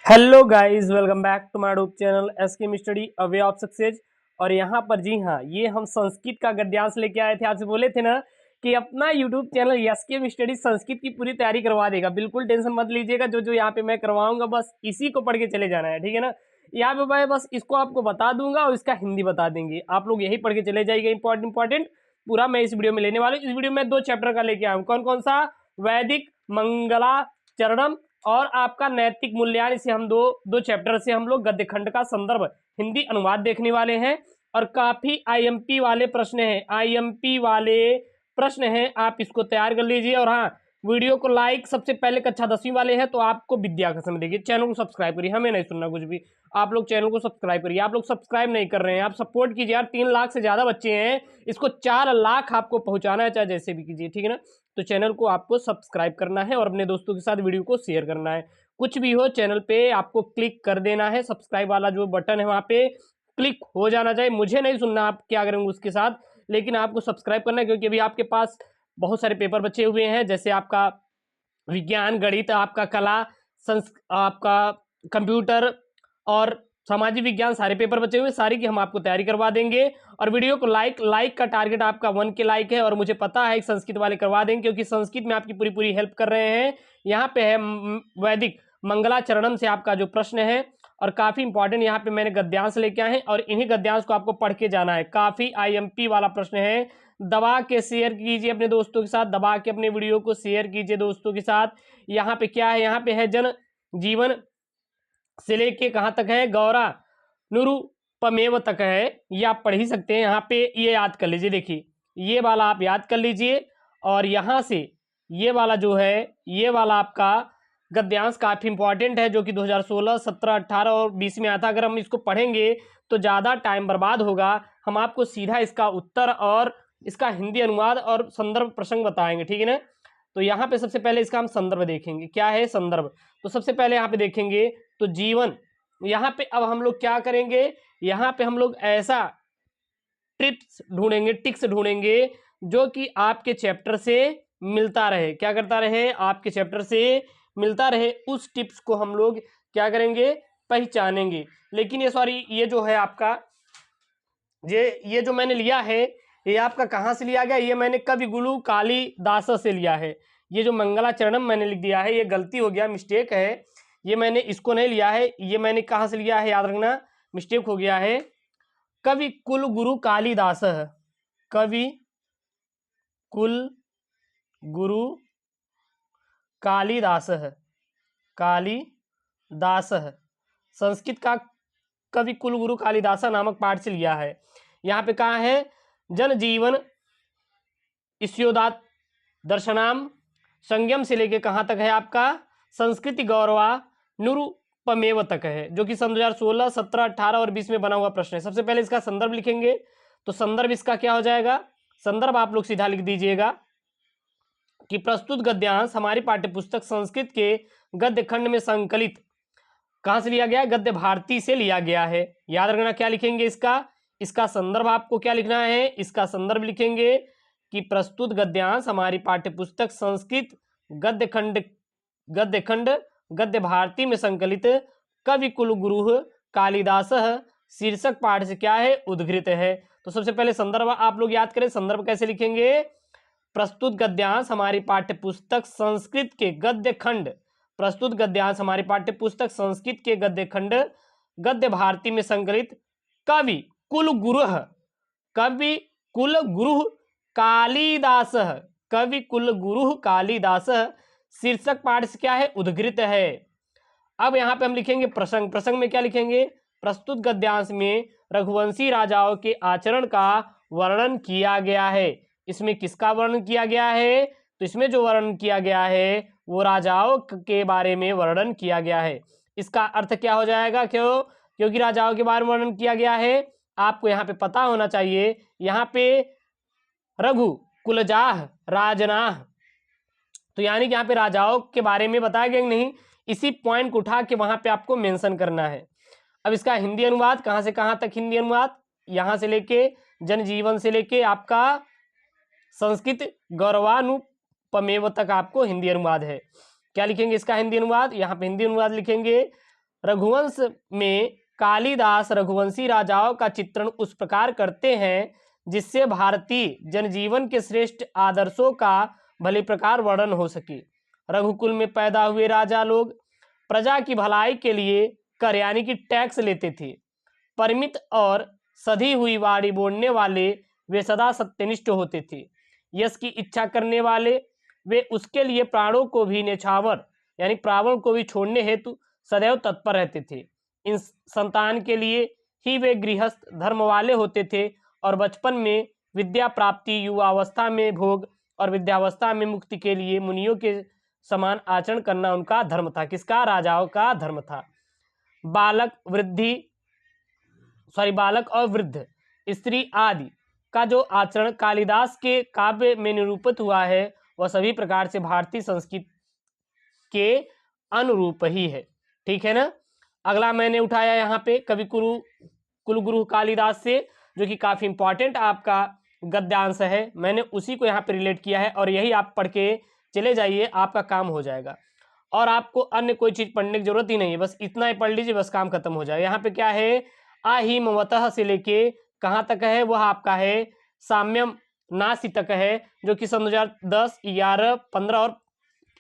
Hello guys, welcome back to my YouTube channel SKM study a way of success. और यहाँ पर जी हाँ, ये हम संस्कृत का गद्यांश लेके आए थे। आपसे बोले थे ना कि अपना YouTube channel SKM study Sanskrit की पूरी तैयारी करवा देगा। बिल्कुल टेंशन मत लीजिएगा, जो जो यहाँ पे मैं करवाऊंगा बस इसी को पढ़ के चले जाना है, ठीक है ना। यहाँ पे मैं बस इसको आपको बता दूंगा और इसका हिंदी बता देंगे, आप लोग यही पढ़ के चले जाइएगा। इंपॉर्टेंट पूरा मैं इस वीडियो में लेने वाला हूँ। इस वीडियो में 2 चैप्टर का लेके आया हूँ। कौन कौन सा? वैदिक मंगलाचरणम और आपका नैतिक मूल्यांकन। इसे हम दो चैप्टर से हम लोग गद्य खंड का संदर्भ हिंदी अनुवाद देखने वाले हैं। और काफी आईएमपी वाले प्रश्न हैं, आईएमपी वाले प्रश्न हैं, आप इसको तैयार कर लीजिए। और हाँ, वीडियो को लाइक सबसे पहले कक्षा 10वीं वाले हैं तो आपको विद्या का समय देखिए। चैनल को सब्सक्राइब करिए, हमें नहीं सुनना कुछ भी। आप लोग चैनल को सब्सक्राइब करिए, आप लोग सब्सक्राइब नहीं कर रहे हैं, आप सपोर्ट कीजिए यार। 3 लाख से ज्यादा बच्चे हैं, इसको 4 लाख आपको पहुंचाना है, चाहे जैसे भी कीजिए, ठीक है ना। तो चैनल को आपको सब्सक्राइब करना है और अपने दोस्तों के साथ वीडियो को शेयर करना है। कुछ भी हो चैनल पे आपको क्लिक कर देना है, सब्सक्राइब वाला जो बटन है वहां पे क्लिक हो जाना चाहिए। मुझे नहीं सुनना आप क्या करेंगे उसके साथ, लेकिन आपको सब्सक्राइब करना है, क्योंकि अभी आपके पास बहुत सारे पेपर बचे हुए हैं, जैसे आपका विज्ञान, गणित, आपका कला, आपका कंप्यूटर और सामाजिक विज्ञान, सारे पेपर बचे हुए, सारी की हम आपको तैयारी करवा देंगे। और वीडियो को लाइक का टारगेट आपका 1 के लाइक है, और मुझे पता है संस्कृत वाले करवा देंगे, क्योंकि संस्कृत में आपकी पूरी पूरी हेल्प कर रहे हैं। यहाँ पे है वैदिक मंगलाचरणम से आपका जो प्रश्न है, और काफी इंपॉर्टेंट यहाँ पे मैंने गद्यांश लेके आए हैं, और इन्हीं गद्यांश को आपको पढ़ के जाना है। काफी आईएमपी वाला प्रश्न है। दबा के शेयर कीजिए अपने दोस्तों के साथ, दबा के अपने वीडियो को शेयर कीजिए दोस्तों के साथ। यहाँ पे क्या है? यहाँ पे है जन जीवन से लेके कहाँ तक है? गौरा नुरुपमेव तक है, ये आप पढ़ ही सकते हैं। यहाँ पे ये याद कर लीजिए, देखिए ये वाला आप याद कर लीजिए। और यहाँ से ये वाला जो है, ये वाला आपका गद्यांश काफी इंपॉर्टेंट है, जो कि 2016, 17, 18 और 20 में आता। अगर हम इसको पढ़ेंगे तो ज़्यादा टाइम बर्बाद होगा। हम आपको सीधा इसका उत्तर और इसका हिंदी अनुवाद और संदर्भ प्रसंग बताएंगे, ठीक है ना। तो यहाँ पे सबसे पहले इसका हम संदर्भ देखेंगे। क्या है संदर्भ? तो सबसे पहले यहाँ पे देखेंगे तो जीवन। यहाँ पे अब हम लोग क्या करेंगे? यहाँ पे हम लोग ऐसा टिक्स ढूंढेंगे जो कि आपके चैप्टर से मिलता रहे। क्या करता रहे? आपके चैप्टर से मिलता रहे। उस टिप्स को हम लोग क्या करेंगे? पहचानेंगे। लेकिन ये जो है आपका, ये जो मैंने लिया है, ये आपका कहाँ से लिया गया? ये मैंने कविगुरु कालिदास से लिया है। ये जो मंगलाचरणम मैंने लिख दिया है, ये गलती हो गया, मिस्टेक है। ये मैंने इसको नहीं लिया है, ये मैंने कहाँ से लिया है याद रखना, मिस्टेक हो गया है। कवि कुल गुरु कालिदास, कवि कुल गुरु कालिदास, कालिदास संस्कृत का कवि कुलगुरु कालिदास नामक पाठ से लिया है। यहाँ पे कहाँ है? जन जीवन ईश्योदात दर्शनाम संयम से लेके कहाँ तक है आपका? संस्कृति गौरवा निरुपमेव तक है, जो कि सन 2016, 17, 18 और 20 में बना हुआ प्रश्न है। सबसे पहले इसका संदर्भ लिखेंगे। तो संदर्भ इसका क्या हो जाएगा? संदर्भ आप लोग सीधा लिख दीजिएगा कि प्रस्तुत गद्यांश हमारी पाठ्यपुस्तक संस्कृत के गद्य खंड में संकलित कहाँ से लिया गया है? गद्य भारती से लिया गया है। याद रखना क्या लिखेंगे इसका संदर्भ आपको क्या लिखना है? इसका संदर्भ लिखेंगे कि प्रस्तुत गद्यांश हमारी पाठ्यपुस्तक संस्कृत गद्य खंड गद्य भारती में संकलित कवि कुलगुरु कालिदास शीर्षक पाठ से क्या है? उद्धृत है। तो सबसे पहले संदर्भ आप लोग याद करें। संदर्भ कैसे लिखेंगे? प्रस्तुत गद्यांश हमारी पाठ्यपुस्तक संस्कृत के गद्य खंड, प्रस्तुत गद्यांश हमारी पाठ्यपुस्तक संस्कृत के गद्य खंड गद्य भारती में संकलित कवि कुलगुरु कालिदास, कवि कुलगुरु कालिदास शीर्षक पाठ से क्या है? उद्धृत है। अब यहाँ पे हम लिखेंगे प्रसंग। प्रसंग में क्या लिखेंगे? प्रस्तुत गद्यांश में रघुवंशी राजाओं के आचरण का वर्णन किया गया है। इसमें किसका वर्णन किया गया है? तो इसमें जो वर्णन किया गया है वो राजाओं के बारे में वर्णन किया गया है। इसका अर्थ क्या हो जाएगा? क्योंकि राजाओं के बारे में वर्णन किया गया है, आपको यहाँ पे पता होना चाहिए। यहाँ पे रघु कुलजाह राजनाह, तो यानी कि यहाँ पे राजाओं के बारे में बताया गया नहीं, इसी पॉइंट को उठा के वहां पे आपको मेंशन करना है। अब इसका हिंदी अनुवाद कहाँ से कहाँ तक? हिंदी अनुवाद यहाँ से लेके जनजीवन से लेके आपका संस्कृत गौरवानुपमेव तक आपको हिंदी अनुवाद है। क्या लिखेंगे इसका हिंदी अनुवाद? यहाँ पे हिंदी अनुवाद लिखेंगे रघुवंश में कालिदास रघुवंशी राजाओं का चित्रण उस प्रकार करते हैं जिससे भारतीय जनजीवन के श्रेष्ठ आदर्शों का भली प्रकार वर्णन हो सके। रघुकुल में पैदा हुए राजा लोग प्रजा की भलाई के लिए कर यानी कि टैक्स लेते थे। परिमित और सधी हुई वाणी बोलने वाले वे सदा सत्यनिष्ठ होते थे। यश की इच्छा करने वाले वे उसके लिए प्राणों को भी न्यौछावर यानी प्राणों को भी छोड़ने हेतु सदैव तत्पर रहते थे। इन संतान के लिए ही वे गृहस्थ धर्म वाले होते थे और बचपन में विद्या प्राप्ति, युवावस्था में भोग और वृद्धावस्था में मुक्ति के लिए मुनियों के समान आचरण करना उनका धर्म था। किसका? राजाओं का धर्म था। बालक और वृद्ध, स्त्री आदि का जो आचरण कालिदास के काव्य में निरूपित हुआ है वह सभी प्रकार से भारतीय संस्कृति के अनुरूप ही है। ठीक है ना। अगला मैंने उठाया यहाँ पे कवि कुलगुरु कालिदास से, जो कि काफी इंपॉर्टेंट आपका गद्यांश है। मैंने उसी को यहाँ पे रिलेट किया है और यही आप पढ़ के चले जाइए, आपका काम हो जाएगा और आपको अन्य कोई चीज पढ़ने की जरूरत ही नहीं है। बस इतना ही पढ़ लीजिए, बस काम खत्म हो जाएगा। यहाँ पे क्या है, आही ममतः से लेके कहाँ तक है, वह आपका है साम्यम नासी तक है, जो कि सन 2010, 11, 15 और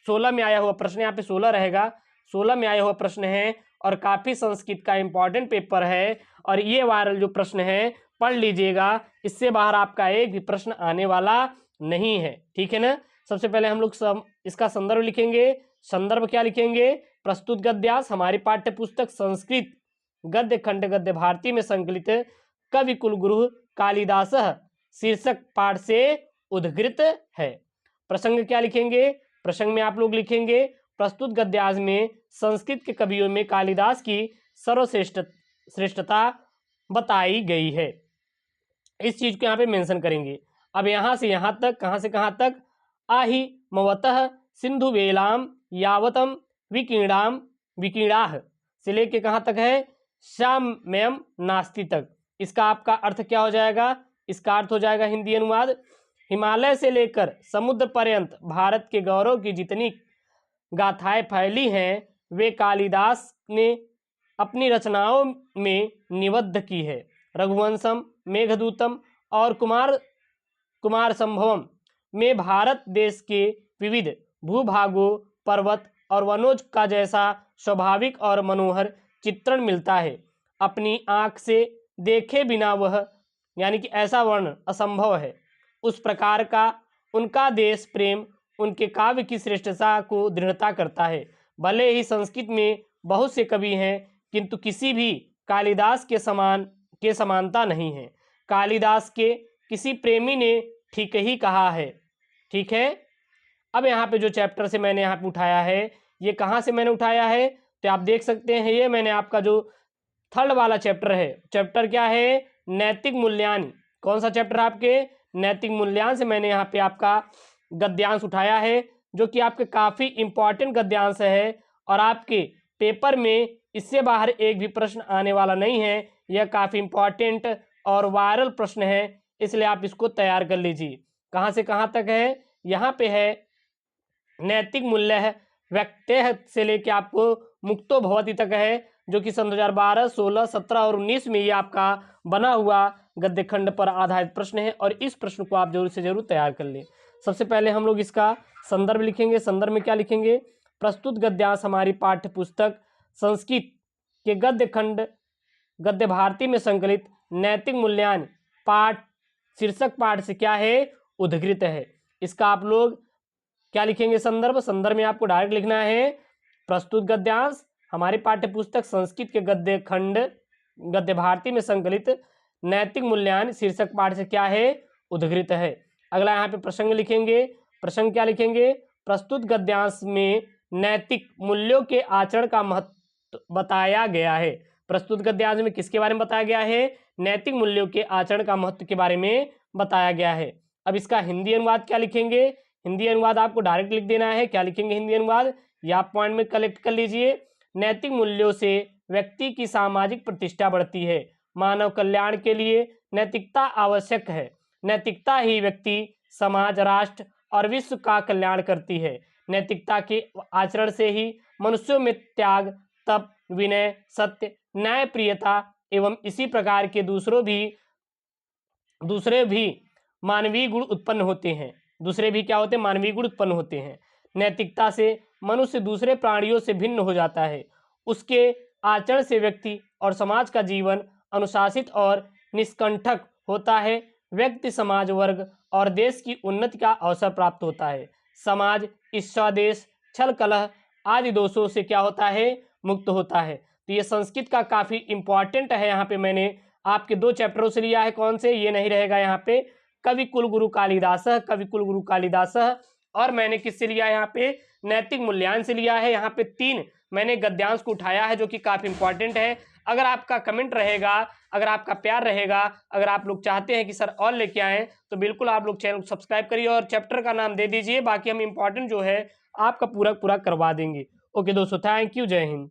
16 में आया हुआ प्रश्न। यहाँ पे 16 रहेगा, 16 में आया हुआ प्रश्न है और काफी संस्कृत का इंपॉर्टेंट पेपर है और ये वायरल जो प्रश्न है पढ़ लीजिएगा, इससे बाहर आपका एक भी प्रश्न आने वाला नहीं है। ठीक है ना। सबसे पहले हम लोग इसका संदर्भ लिखेंगे। संदर्भ क्या लिखेंगे? प्रस्तुत गद्यांश हमारी पाठ्य पुस्तक संस्कृत गद्य खंड गद्य भारती में संकलित कवि कुलगुरु कालिदास शीर्षक पाठ से उद्धृत है। प्रसंग क्या लिखेंगे? प्रसंग में आप लोग लिखेंगे प्रस्तुत गद्यांश में संस्कृत के कवियों में कालिदास की सर्वश्रेष्ठता बताई गई है। इस चीज को यहाँ पे मेंशन करेंगे। अब यहाँ से यहाँ तक, कहाँ से कहाँ तक, आहि मवतः सिंधु वेलाम यावतम विकीड़ाह से लेके कहाँ तक है, श्याम्यम नास्ति तक। इसका आपका अर्थ क्या हो जाएगा? इसका अर्थ हो जाएगा हिंदी अनुवाद, हिमालय से लेकर समुद्र पर्यंत भारत के गौरव की जितनी गाथाएं फैली हैं वे कालिदास ने अपनी रचनाओं में निबद्ध की है। रघुवंशम, मेघदूतम और कुमार संभवम में भारत देश के विविध भूभागों, पर्वत और वनोज का जैसा स्वाभाविक और मनोहर चित्रण मिलता है, अपनी आंख से देखे बिना वह यानी कि ऐसा वर्णन असंभव है। उस प्रकार का उनका देश प्रेम उनके काव्य की श्रेष्ठता को दृढ़ता करता है। भले ही संस्कृत में बहुत से कवि हैं किंतु किसी भी कालिदास के समानता नहीं है। कालिदास के किसी प्रेमी ने ठीक ही कहा है। ठीक है। अब यहाँ पे जो चैप्टर से मैंने यहाँ पे उठाया है, ये कहाँ से मैंने उठाया है तो आप देख सकते हैं, ये मैंने आपका जो थर्ड वाला चैप्टर है, चैप्टर क्या है, नैतिक मूल्यांकन। कौन सा चैप्टर आपके? नैतिक मूल्यांकन से मैंने यहाँ पे आपका गद्यांश उठाया है, जो कि आपके काफी इंपॉर्टेंट गद्यांश है और आपके पेपर में इससे बाहर एक भी प्रश्न आने वाला नहीं है। यह काफी इंपॉर्टेंट और वायरल प्रश्न है, इसलिए आप इसको तैयार कर लीजिए। कहाँ से कहाँ तक है? यहाँ पे है नैतिक मूल्य है व्यक्तेह से लेके आपको मुक्तो भवति तक है, जो कि सन 2012, 16, 17 और 19 में ये आपका बना हुआ गद्य खंड पर आधारित प्रश्न है और इस प्रश्न को आप जरूर से जरूर तैयार कर लें। सबसे पहले हम लोग इसका संदर्भ लिखेंगे। संदर्भ में क्या लिखेंगे? प्रस्तुत गद्यांश हमारी पाठ्य पुस्तक संस्कृत के गद्य खंड गद्य भारती में संकलित नैतिक मूल्यांकन पाठ शीर्षक पाठ से क्या है, उद्धृत है। इसका आप लोग क्या लिखेंगे? संदर्भ। संदर्भ में आपको डायरेक्ट लिखना है प्रस्तुत गद्यांश हमारी पाठ्य पुस्तक संस्कृत के गद्य खंड गद्य भारती में संकलित नैतिक मूल्यांकन शीर्षक पाठ से क्या है, उद्धृत है। अगला यहाँ पे प्रसंग लिखेंगे। प्रसंग क्या लिखेंगे? प्रस्तुत गद्यांश में नैतिक मूल्यों के आचरण का महत्व बताया गया है। प्रस्तुत गद्यांश में किसके बारे में बताया गया है? नैतिक मूल्यों के आचरण का महत्व के बारे में बताया गया है। अब इसका हिंदी अनुवाद क्या लिखेंगे? हिंदी अनुवाद आपको डायरेक्ट लिख देना है। क्या लिखेंगे हिंदी अनुवाद? या आप पॉइंट में कलेक्ट कर लीजिए। नैतिक मूल्यों से व्यक्ति की सामाजिक प्रतिष्ठा बढ़ती है। मानव कल्याण के लिए नैतिकता आवश्यक है। नैतिकता ही व्यक्ति, समाज, राष्ट्र और विश्व का कल्याण करती है। नैतिकता के आचरण से ही मनुष्यों में त्याग, तप विनय, सत्य, न्यायप्रियता एवं इसी प्रकार के दूसरे भी मानवीय गुण उत्पन्न होते हैं। दूसरे भी क्या होते हैं? मानवीय गुण उत्पन्न होते हैं। नैतिकता से मनुष्य दूसरे प्राणियों से भिन्न हो जाता है। उसके आचरण से व्यक्ति और समाज का जीवन अनुशासित और निष्कंटक होता है। व्यक्ति, समाज, वर्ग और देश की उन्नति का अवसर प्राप्त होता है। समाज ईर्ष्या, द्वेष, छल, कलह आदि दोषों से क्या होता है? मुक्त होता है। तो ये संस्कृत का काफ़ी इंपॉर्टेंट है। यहाँ पे मैंने आपके 2 चैप्टरों से लिया है। कौन से? ये नहीं रहेगा यहाँ पे, कवि कुलगुरु कालिदास, और मैंने किससे लिया है यहाँ पे? नैतिक मूल्यांकन से लिया है। यहाँ पे 3 मैंने गद्यांश को उठाया है जो कि काफ़ी इंपॉर्टेंट है। अगर आपका कमेंट रहेगा, अगर आपका प्यार रहेगा, अगर आप लोग चाहते हैं कि सर और लेके आएँ, तो बिल्कुल आप लोग चैनल को सब्सक्राइब करिए और चैप्टर का नाम दे दीजिए। बाकी हम इंपॉर्टेंट जो है आपका पूरा करवा देंगे। ओके दोस्तों, थैंक यू, जय हिंद।